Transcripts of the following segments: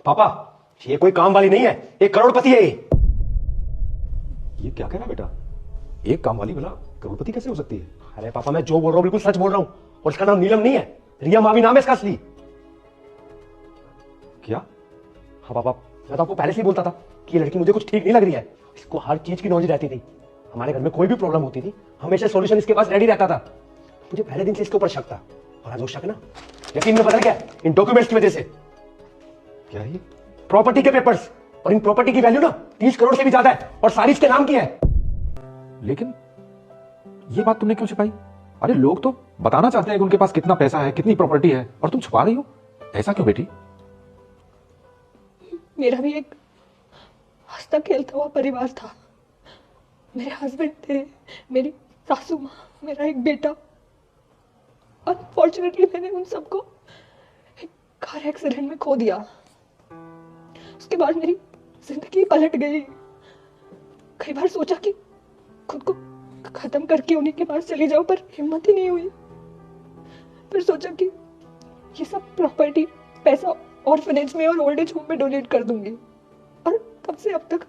पापा, ये कोई काम वाली नहीं है, एक करोड़पति है ये क्या कह रहा बेटा? एक काम वाली भला करोड़पति कैसे हो सकती है? अरे पापा, मैं जो बोल रहा हूं बिल्कुल सच बोल रहा हूं। और इसका नाम नीलम नहीं है, रिया मावी नाम है इसका असली। क्या? हाँ पापा, मैं तो आपको पहले से ही बोलता था कि ये लड़की मुझे कुछ ठीक नहीं लग रही है। इसको हर चीज की नॉलेज रहती थी। हमारे घर में कोई भी प्रॉब्लम होती थी, हमेशा सॉल्यूशन इसके पास रेडी रहता था। मुझे पहले दिन से इसके ऊपर शक था, और आज वो शक ना यकीन में बदल गया इन डॉक्यूमेंट्स की वजह से। क्या है ये? प्रॉपर्टी के पेपर्स, और इन प्रॉपर्टी की वैल्यू ना 30 करोड़ से भी ज्यादा है, और सारी इसके नाम की है। लेकिन ये बात तुमने क्यों छिपाई? अरे लोग तो बताना चाहते हैं कि उनके पास कितना पैसा है, कितनी प्रॉपर्टी है, और तुम छुपा रही हो। ऐसा क्यों बेटी? मेरा भी एक हंसता खेलता हुआ परिवार था। मेरे हस्बैंड थे, मेरी सासू माँ, मेरा एक बेटा। अनफॉर्चुनेटली मैंने उन सबको एक कार एक्सीडेंट में खो दिया। उसके बाद मेरी जिंदगी पलट गई। कई बार सोचा कि खुद को खत्म करके उन्हीं के पास चली जाऊं, पर हिम्मत ही नहीं हुई। फिर सोचा कि ये सब प्रॉपर्टी, पैसा ऑर्फनेज में और ओल्ड एज होम में डोनेट कर दूंगी। और तब से अब तक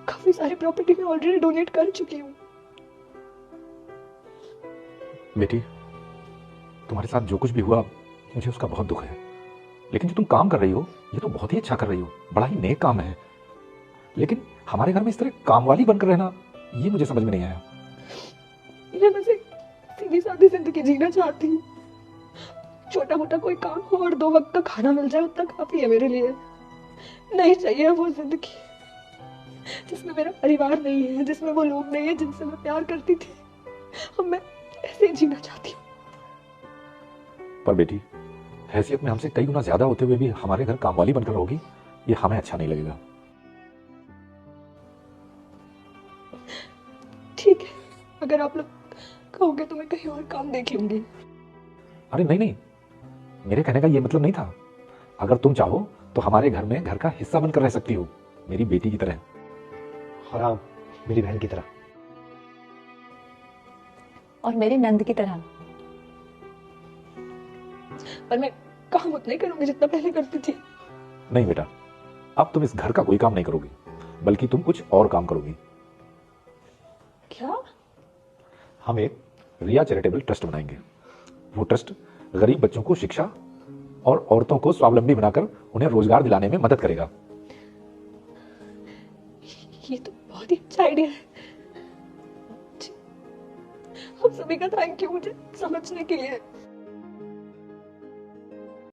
काफी सारी प्रॉपर्टी में ऑलरेडी डोनेट कर चुकी हूँ। बेटी, तुम्हारे साथ जो कुछ भी हुआ मुझे उसका बहुत दुख है, लेकिन जो तुम काम कर रही हो ये तो बहुत ही अच्छा कर रही हो, बड़ा ही नेक काम है। लेकिन हमारे घर में इस तरह काम वाली बनकर रहना, ये मुझे समझ में नहीं आया। मैं बस एक सीधी सादी जिंदगी जीना चाहती हूँ। छोटा मोटा कोई काम हो और 2 वक्त का खाना मिल जाए, उतना काफी है मेरे लिए। नहीं चाहिए वो जिंदगी जिसमें मेरा परिवार नहीं है, जिसमें वो लोग नहीं है जिनसे मैं प्यार करती थी। अब मैं ऐसे ही जीना चाहती हूँ। पर बेटी, हैसियत में हमसे कई गुना ज्यादा होते हुए भी हमारे घर कामवाली बनकर रहोगी, ये हमें अच्छा नहीं लगेगा। ठीक है, अगर आप लोग कहोगे तो मैं कहीं और काम देख लूंगी। अरे नहीं नहीं, मेरे कहने का ये मतलब नहीं था। अगर तुम चाहो तो हमारे घर में घर का हिस्सा बनकर रह सकती हो, मेरी बेटी की तरह। और हाँ, मेरी बहन की तरह। और मेरी नंद की तरह। पर मैं काम उतना ही करूंगी जितना पहले करती थी। नहीं बेटा, अब तुम इस घर का कोई काम नहीं करोगी, बल्कि तुम कुछ और काम करोगी। क्या? हम एक रिया चैरिटेबल ट्रस्ट बनाएंगे। वो ट्रस्ट गरीब बच्चों को शिक्षा और औरतों को स्वावलंबी बनाकर उन्हें रोजगार दिलाने में मदद करेगा। ये तो बहुत ही अच्छा आइडिया है। आप सभी का थैंक यू मुझे समझने के लिए।